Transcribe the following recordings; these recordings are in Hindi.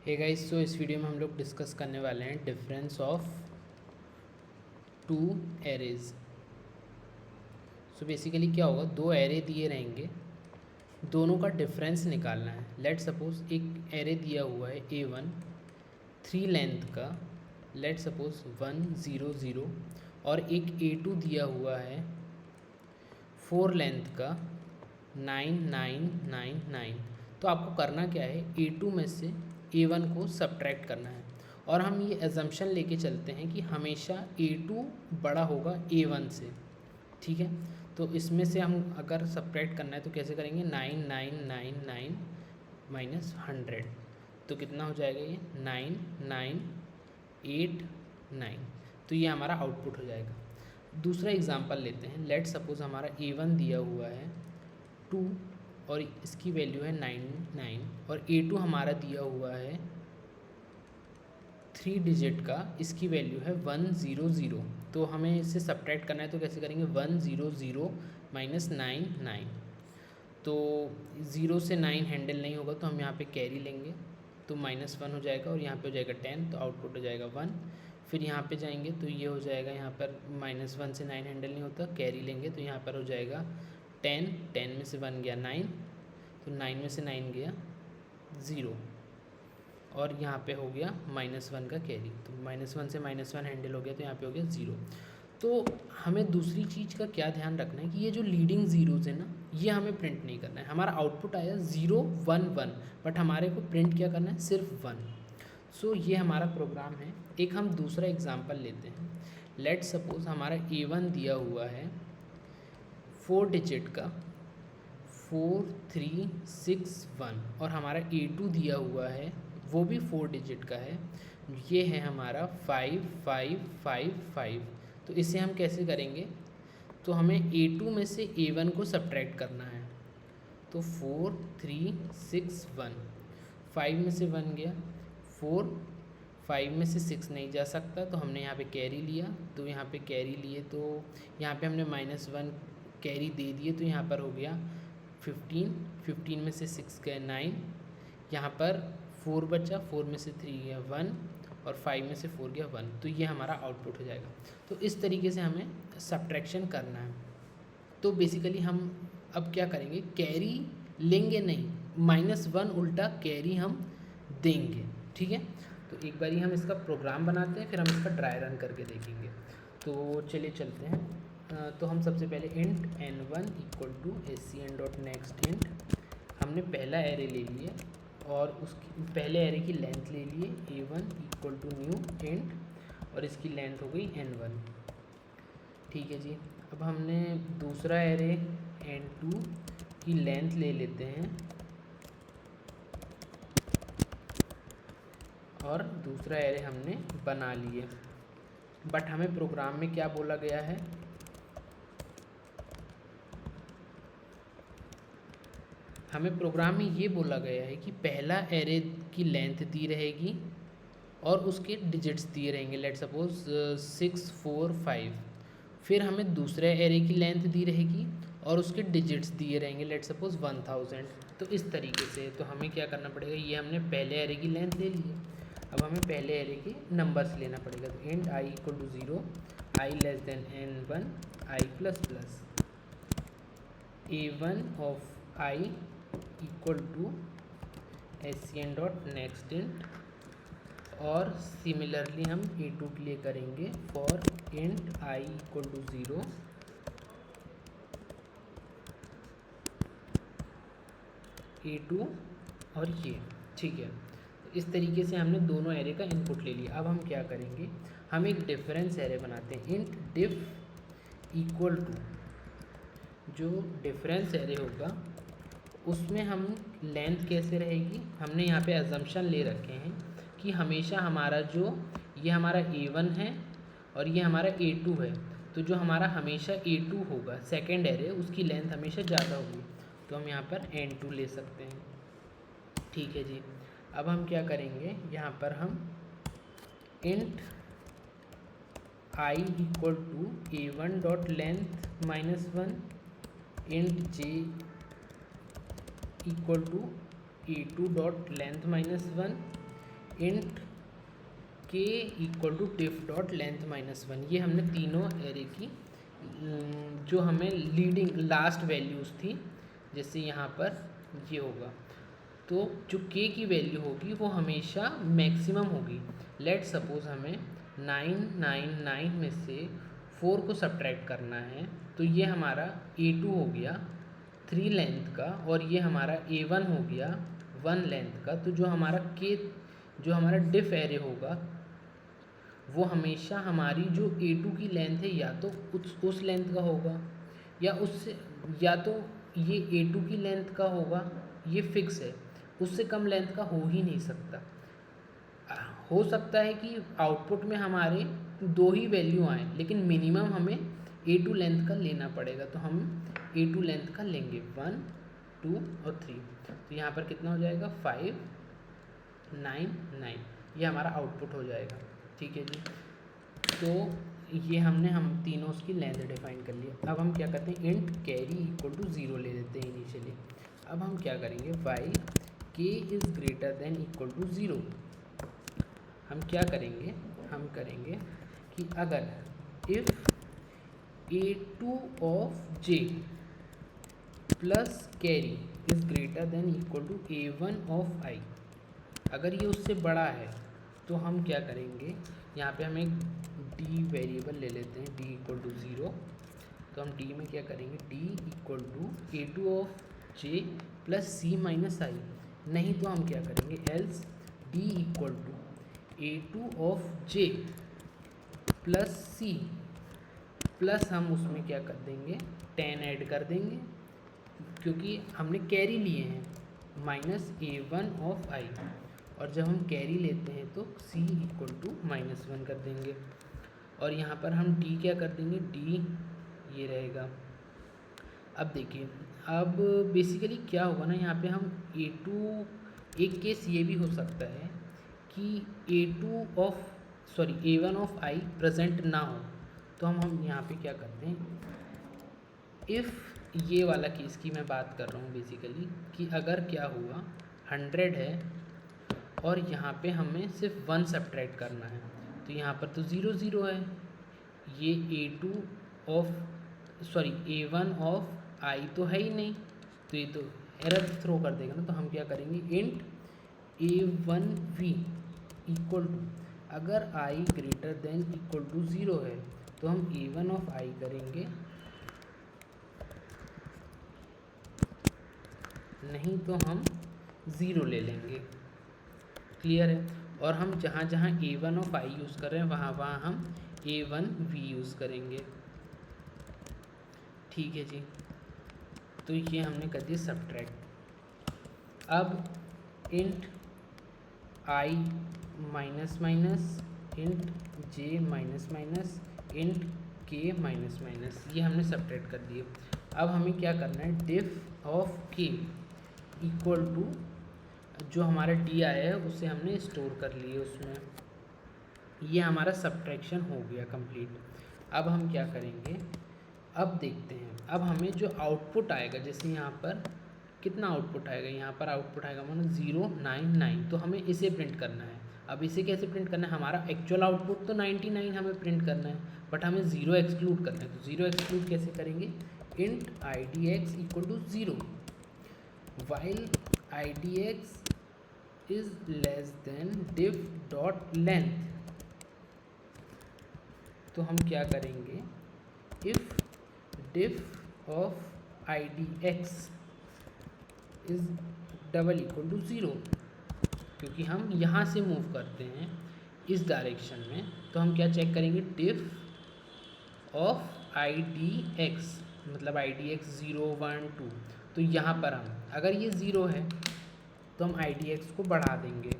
हे गाइस, तो इस वीडियो में हम लोग डिस्कस करने वाले हैं difference of two arrays. So basically क्या होगा, दो एरे दिए रहेंगे, दोनों का डिफरेंस निकालना है। लेट सपोज एक एरे दिया हुआ है A1 3 लेंथ का, लेट सपोज 1 0 0, और एक A2 दिया हुआ है 4 लेंथ का 9 9 9 9। तो आपको करना क्या है, A2 में से A1 को सब्ट्रैक्ट करना है। और हम ये एजम्पशन लेके चलते हैं कि हमेशा A2 बड़ा होगा A1 से, ठीक है। तो इसमें से हम अगर सब्ट्रैक्ट करना है तो कैसे करेंगे, 9999 माइनस 100, तो कितना हो जाएगा ये 9989। तो ये हमारा आउटपुट हो जाएगा। दूसरा एग्जांपल लेते हैं। लेट सपोज हमारा A1 दिया हुआ है 2 और इसकी वैल्यू है 99, और A2 हमारा दिया हुआ है 3 डिजिट का, इसकी वैल्यू है 100। तो हमें इससे सब्ट्रैक्ट करना है तो कैसे करेंगे, 100 माइनस 99। तो 0 से 9 हैंडल नहीं होगा तो हम यहाँ पे कैरी लेंगे, तो -1 हो जाएगा, और यहाँ पे हो जाएगा 10, तो आउटपुट हो जाएगा 1। फिर यहाँ पे जाएंगे तो ये हो जाएगा, यहाँ पर -1 से 9 हैंडल नहीं होता, कैरी लेंगे तो यहाँ पर हो जाएगा 10, 10 में से 1 गया 9, तो 9 में से 9 गया 0, और यहाँ पे हो गया -1 का कैरी, तो -1 से -1 हैंडल हो गया, तो यहाँ पे हो गया 0। तो हमें दूसरी चीज़ का क्या ध्यान रखना है कि ये जो लीडिंग ज़ीरोज़ है ना, ये हमें प्रिंट नहीं करना है। हमारा आउटपुट आया 0 1 1, बट हमारे को प्रिंट क्या करना है, सिर्फ 1। सो ये हमारा प्रोग्राम है। एक हम दूसरा एग्जांपल लेते हैं। लेट सपोज हमारा A1 दिया हुआ है 4 डिजिट का 4361, और हमारा A2 दिया हुआ है वो भी 4 डिजिट का है, ये है हमारा 5555। तो इसे हम कैसे करेंगे, तो हमें A2 में से A1 को सब्ट्रैक्ट करना है। तो 4361, 5 में से 1 गया 4, 5 में से 6 नहीं जा सकता, तो हमने यहाँ पे कैरी लिया, तो यहाँ पे कैरी लिए तो यहाँ पे हमने -1 कैरी दे दिए, तो यहाँ पर हो गया 15, 15 में से 6 गए 9, यहाँ पर 4 बचा, 4 में से 3 गया 1, और 5 में से 4 गया 1, तो ये हमारा आउटपुट हो जाएगा। तो इस तरीके से हमें सब्ट्रैक्शन करना है। तो बेसिकली हम अब क्या करेंगे, कैरी लेंगे नहीं, -1 उल्टा कैरी हम देंगे, ठीक है। तो एक बारी हम इसका प्रोग्राम बनाते हैं, फिर हम इसका ड्राई रन करके देखेंगे। तो चलिए चलते हैं। तो हम सबसे पहले int n1 equal to scn.nextInt, हमने पहला एरे ले लिया और उसकी पहले एरे की लेंथ ले लिए A1 equal to new int, और इसकी लेंथ हो गई n1, ठीक है जी। अब हमने दूसरा एरे n2 की लेंथ ले लेते हैं, और दूसरा एरे हमने बना लिए। बट हमें प्रोग्राम में क्या बोला गया है, हमें प्रोग्राम में ये बोला गया है कि पहला एरे की लेंथ दी रहेगी और उसके डिजिट्स दिए रहेंगे। Let suppose 6 4 5। फिर हमें दूसरे एरे की लेंथ दी रहेगी और उसके डिजिट्स दिए रहेंगे, लेट सपोज 1000। तो इस तरीके से तो हमें क्या करना पड़ेगा, ये हमने पहले एरे की लेंथ ले ली है, अब हमें पहले एरे के नंबर्स लेना पड़ेगा। तो int i equal to 0, i less than n1, i plus plus A1 of i equal to scn.nextInt, और सिमिलरली हम A2 के लिए करेंगे for int i equal to 0, A2 और ये, ठीक है। तो इस तरीके से हमने दोनों एरे का इनपुट ले लिया। अब हम क्या करेंगे, हम एक डिफरेंस एरे बनाते हैं। इंट डिफ इक्वल टू, जो डिफरेंस एरे होगा उसमें हम लेंथ कैसे रहेगी, हमने यहाँ पे अजम्पशन ले रखे हैं कि हमेशा हमारा जो ये हमारा A1 है और ये हमारा A2 है, तो जो हमारा हमेशा A2 होगा सेकेंड एरे, उसकी लेंथ हमेशा ज़्यादा होगी, तो हम यहाँ पर n2 ले सकते हैं, ठीक है जी। अब हम क्या करेंगे, यहाँ पर हम int i equal to A1 dot length -1, int j equal to A2 dot length -1, int K equal to diff dot length -1। ये हमने तीनों एरे की जो हमें लीडिंग लास्ट वैल्यूज़ थी, जैसे यहाँ पर ये होगा, तो जो k की वैल्यू होगी वो हमेशा मैक्सिमम होगी। लेट सपोज हमें 999 में से 4 को सब्ट्रैक्ट करना है, तो ये हमारा A2 हो गया 3 लेंथ का, और ये हमारा A1 हो गया 1 लेंथ का। तो जो हमारा डिफ एरे होगा वो हमेशा हमारी जो A2 की लेंथ है या तो उस लेंथ का होगा, या उससे, या तो ये A2 की लेंथ का होगा, ये फिक्स है, उससे कम लेंथ का हो ही नहीं सकता। हो सकता है कि आउटपुट में हमारे 2 ही वैल्यू आए, लेकिन मिनिमम हमें A2 लेंथ का लेना पड़ेगा, तो हम A2 लेंथ का लेंगे 1, 2 और 3। तो यहाँ पर कितना हो जाएगा 5, 9, 9, ये हमारा आउटपुट हो जाएगा। ठीक है जी, तो ये हम तीनों उसकी लेंथ डिफाइन कर लिया। अब हम क्या करते हैं, इंट कैरी इक्वल टू 0 ले लेते हैं इनिशियली। अब हम क्या करेंगे, while k is greater than equal to 0, हम क्या करेंगे, हम करेंगे कि अगर if A2 of j plus carry is greater than equal to A1 of i, अगर ये उससे बड़ा है तो हम क्या करेंगे, यहाँ पे हम एक d वेरिएबल ले लेते हैं, d इक्वल टू 0। तो हम d में क्या करेंगे, d equal to A2 of j plus c minus i, नहीं तो हम क्या करेंगे, else d equal to A2 of j plus c plus हम उसमें क्या कर देंगे, 10 ऐड कर देंगे, क्योंकि हमने कैरी लिए हैं, माइनस A1 ऑफ i, और जब हम कैरी लेते हैं तो c इक्वल टू -1 कर देंगे, और यहाँ पर हम d क्या कर देंगे, d ये रहेगा। अब देखिए, अब बेसिकली क्या होगा ना, यहाँ पे हम A2, एक केस ये भी हो सकता है कि A1 ऑफ i प्रेजेंट ना हो, तो हम यहाँ पे क्या करते हैं, इफ़ ये वाला केस की मैं बात कर रहा हूँ बेसिकली, कि अगर क्या हुआ 100 है और यहाँ पे हमें सिर्फ 1 सब्ट्रैक्ट करना है, तो यहाँ पर तो 0 0 है, ये A1 ऑफ i तो है ही नहीं, तो ये तो एरर थ्रो कर देगा ना। तो हम क्या करेंगे, इंट A1v इक्वल टू, अगर i greater than equal to 0 है तो हम A1 ऑफ i करेंगे, नहीं तो हम 0 ले लेंगे। क्लियर है, और हम जहाँ जहाँ A1 ऑफ i यूज़ कर रहे हैं वहाँ हम A1v यूज़ करेंगे। ठीक है जी, तो ये हमने कर दिया सब्ट्रैक्ट। अब int i minus minus, int j minus minus, int k minus minus, ये हमने सब्ट्रैक्ट कर दिए। अब हमें क्या करना है, डिफ ऑफ k इक्वल टू जो हमारा d आया है उसे हमने स्टोर कर लिए उसमें, ये हमारा सब्ट्रैक्शन हो गया कंप्लीट। अब हम क्या करेंगे, अब देखते हैं, अब हमें जो आउटपुट आएगा, जैसे यहाँ पर कितना आउटपुट आएगा, यहाँ पर आउटपुट आएगा मानो 099, तो हमें इसे प्रिंट करना है। अब इसे कैसे प्रिंट करना है, हमारा एक्चुअल आउटपुट तो 99 हमें प्रिंट करना है, बट हमें 0 एक्सक्लूड करना है। तो 0 एक्सक्लूड कैसे करेंगे, int idx equal to 0 while idx is less than diff dot length. तो हम क्या करेंगे, if diff of idx is double equal to 0, क्योंकि हम यहाँ से मूव करते हैं इस डायरेक्शन में, तो हम क्या चेक करेंगे, डिफ ऑफ idx मतलब idx 0 1 2, तो यहाँ पर हम अगर ये 0 है तो हम idx को बढ़ा देंगे,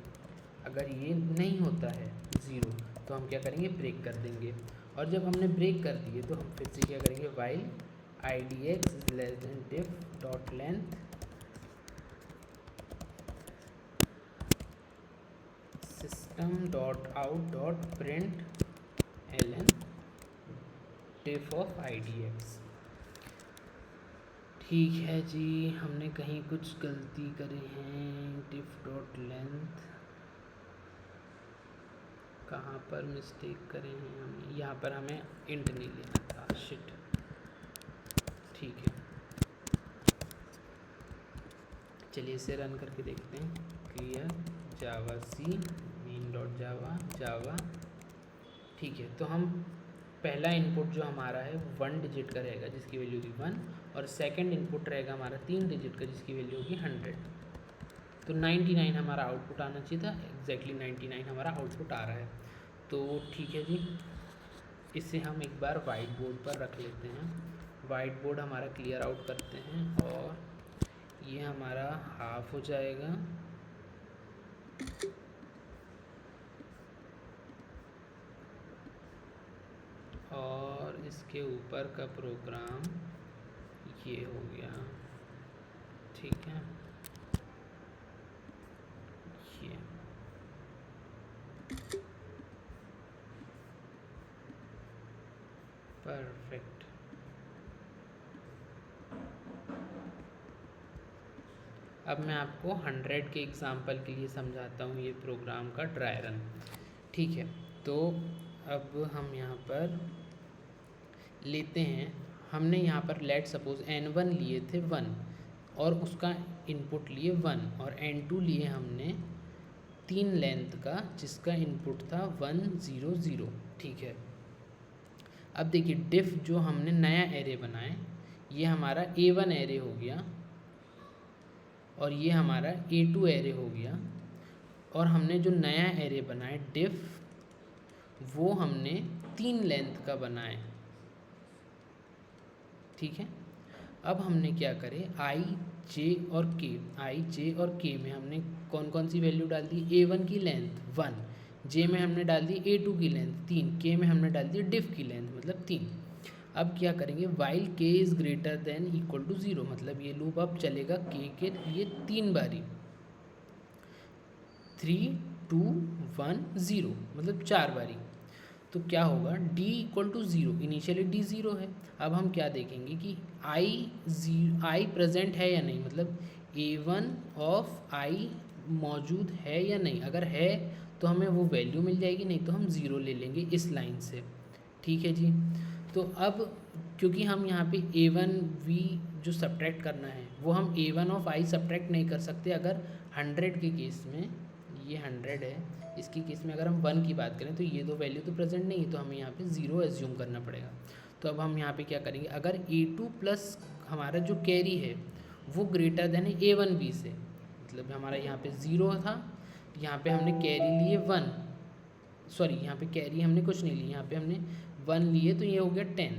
अगर ये नहीं होता है 0 तो हम क्या करेंगे, ब्रेक कर देंगे। और जब हमने ब्रेक कर दिए तो हम फिर से क्या करेंगे, while idx is less then diff dot length system dot out dot print ln diff of idx। ठीक है जी, हमने कहीं कुछ गलती करी है, डिफ डॉट लेंथ कहाँ पर मिस्टेक करें हैं हमने, यहाँ पर हमें इंट नहीं लेना था, शिट। ठीक है, चलिए इसे रन करके देखते हैं। क्लियर जावा सी मेन डॉट जावा जावा। ठीक है, तो हम पहला इनपुट जो हमारा है 1 डिजिट का रहेगा जिसकी वैल्यू होगी 1, और सेकंड इनपुट रहेगा हमारा 3 डिजिट का जिसकी वैल्यू होगी 100। तो 99 हमारा आउटपुट आना चाहिए था, एग्जैक्टली 99 हमारा आउटपुट आ रहा है। तो ठीक है जी, इसे हम एक बार वाइट बोर्ड पर रख लेते हैं। वाइट बोर्ड हमारा क्लियर आउट करते हैं और ये हमारा हाफ हो जाएगा। और इसके ऊपर का प्रोग्राम ये हो गया। ठीक है, ये परफेक्ट। अब मैं आपको 100 के एग्ज़ाम्पल के लिए समझाता हूँ ये प्रोग्राम का ड्राई रन। ठीक है, तो अब हम यहाँ पर लेते हैं, हमने यहाँ पर लेट सपोज n1 लिए थे 1 और उसका इनपुट लिए 1, और n2 लिए हमने 3 लेंथ का जिसका इनपुट था 1 0 0। ठीक है, अब देखिए डिफ जो हमने नया एरे बनाए, ये हमारा A1 एरे हो गया और ये हमारा A2 एरे हो गया, और हमने जो नया एरे बनाए डिफ वो हमने 3 लेंथ का बनाए। ठीक है, अब हमने क्या करे i j और k में हमने कौन कौन सी वैल्यू डाल दी, A1 की लेंथ 1, j में हमने डाल दी A2 की लेंथ 3, k में हमने डाल दी डिफ की लेंथ मतलब 3। अब क्या करेंगे, while k is greater than equal to 0, मतलब ये लूप अब चलेगा k के लिए 3 बारी, 3 2 1 0 मतलब 4 बारी। तो क्या होगा, d equal to 0, initially d 0 है। अब हम क्या देखेंगे कि i प्रेजेंट है या नहीं, मतलब A1 ऑफ i मौजूद है या नहीं। अगर है तो हमें वो वैल्यू मिल जाएगी, नहीं तो हम 0 ले लेंगे इस लाइन से। ठीक है जी, तो अब क्योंकि हम यहाँ पे A1v जो सब्ट्रैक्ट करना है वो हम A1 ऑफ i सब्ट्रैक्ट नहीं कर सकते। अगर 100 के केस में, ये 100 है, इसकी केस में अगर हम 1 की बात करें तो ये दो वैल्यू तो प्रेजेंट नहीं है, तो हमें यहाँ पे 0 एज्यूम करना पड़ेगा। तो अब हम यहाँ पे क्या करेंगे, अगर A2 प्लस हमारा जो कैरी है वो ग्रेटर देन है A1b से, मतलब हमारा यहाँ पे 0 था, यहाँ पे हमने कैरी लिए 1, सॉरी यहाँ पे कैरी हमने कुछ नहीं ली, यहाँ पे हमने 1 लिए तो ये हो गया 10।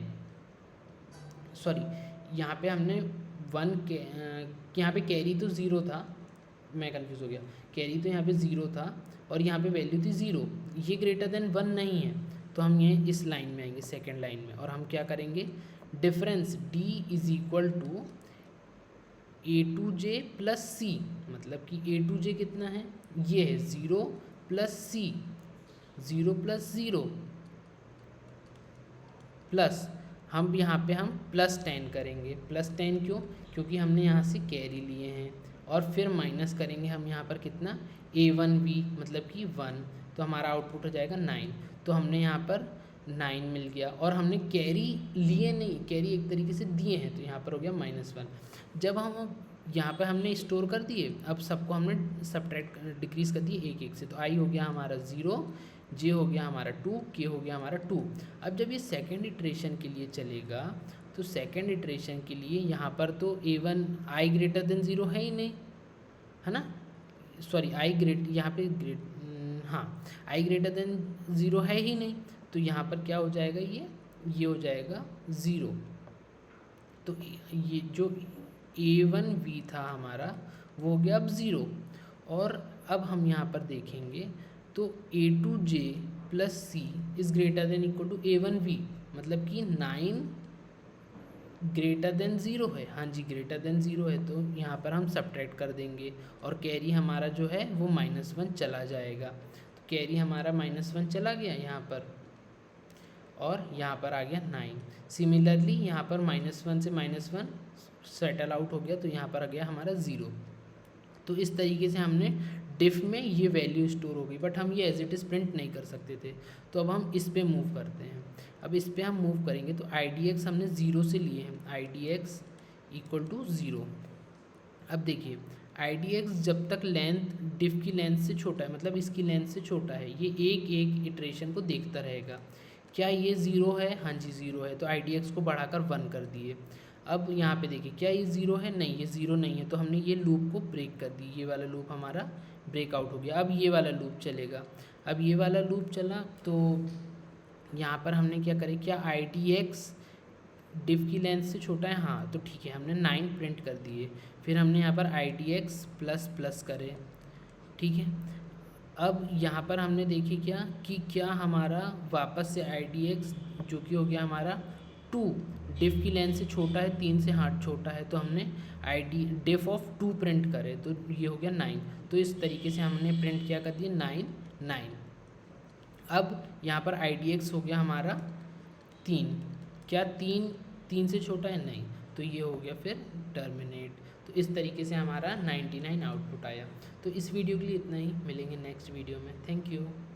सॉरी यहाँ पे हमने 1 के यहाँ पे कैरी तो 0 था, मैं कंफ्यूज हो गया, कैरी तो यहाँ पे 0 था और यहाँ पे वैल्यू थी 0, ये ग्रेटर देन 1 नहीं है, तो हम ये इस लाइन में आएंगे, सेकेंड लाइन में, और हम क्या करेंगे, difference d is equal to A2j plus C, मतलब कि A2j कितना है, ये है 0 प्लस सी, 0 प्लस 0 प्लस हम यहाँ पे हम प्लस 10 करेंगे। प्लस 10 क्यों, क्योंकि हमने यहाँ से कैरी लिए हैं, और फिर माइनस करेंगे हम यहाँ पर कितना, A1b मतलब कि 1, तो हमारा आउटपुट हो जाएगा 9। तो हमने यहाँ पर 9 मिल गया, और हमने कैरी लिए नहीं, कैरी एक तरीके से दिए हैं, तो यहाँ पर हो गया -1। जब हम यहाँ पर हमने स्टोर कर दिए, अब सबको हमने सब्ट्रैक्ट डिक्रीज़ कर दिए एक एक से, तो आई हो गया हमारा 0, जे हो गया हमारा 2, के हो गया हमारा 2। अब जब ये सेकेंड इटरेशन के लिए चलेगा, तो सेकेंड इटरेशन के लिए यहाँ पर तो A1 i ग्रेटर देन 0 है ही नहीं, है ना, सॉरी i ग्रेट यहाँ पे हाँ i ग्रेटर देन 0 है ही नहीं, तो यहाँ पर क्या हो जाएगा, ये हो जाएगा 0। तो ये जो A1v था हमारा वो हो गया अब 0, और अब हम यहाँ पर देखेंगे तो A2j plus C is greater than equal to A1v, मतलब कि 9 ग्रेटर देन 0 है, हाँ जी ग्रेटर देन 0 है, तो यहाँ पर हम सब्ट्रैक्ट कर देंगे, और कैरी हमारा जो है वो -1 चला जाएगा। तो कैरी हमारा -1 चला गया यहाँ पर, और यहाँ पर आ गया 9। सिमिलरली यहाँ पर -1 से -1 सेटल आउट हो गया, तो यहाँ पर आ गया हमारा 0। तो इस तरीके से हमने डिफ में ये वैल्यू स्टोर हो गई, बट हम ये एज इट इज़ प्रिंट नहीं कर सकते थे। तो अब हम इस पे मूव करते हैं। अब इस पे हम मूव करेंगे तो आई डी एक्स हमने ज़ीरो से लिए हैं, I D X equal to zero. अब देखिए आई डी एक्स जब तक लेंथ डिफ की लेंथ से छोटा है, मतलब इसकी लेंथ से छोटा है, ये एक एक इटरेशन को देखता रहेगा। क्या ये ज़ीरो है? हाँ जी ज़ीरो है, तो आई डी एक्स को बढ़ाकर 1 कर दिए। अब यहाँ पे देखिए क्या ये ज़ीरो है? नहीं, ये ज़ीरो नहीं है, तो हमने ये लूप को ब्रेक कर दी, ये वाला लूप हमारा ब्रेकआउट हो गया। अब ये वाला लूप चलेगा। अब ये वाला लूप चला तो यहाँ पर हमने क्या करें, क्या आई डी एक्स डिफ की लेंथ से छोटा है? हाँ, तो ठीक है, हमने 9 प्रिंट कर दिए। फिर हमने यहाँ पर आई डी एक्स प्लस प्लस करे, ठीक है। अब यहाँ पर हमने देखी क्या हमारा वापस से आई डी एक्स जो कि हो गया हमारा 2 डिफ की लेंथ से छोटा है, 3 से हार्ट छोटा है, तो हमने I D diff of 2 print करे, तो ये हो गया 9। तो इस तरीके से हमने प्रिंट क्या कर दिया 9। अब यहाँ पर आई डी एक्स हो गया हमारा 3। क्या 3 से छोटा है? नहीं, तो ये हो गया फिर टर्मिनेट। तो इस तरीके से हमारा 99 आउटपुट आया। तो इस वीडियो के लिए इतना ही, मिलेंगे नेक्स्ट वीडियो में। Thank you.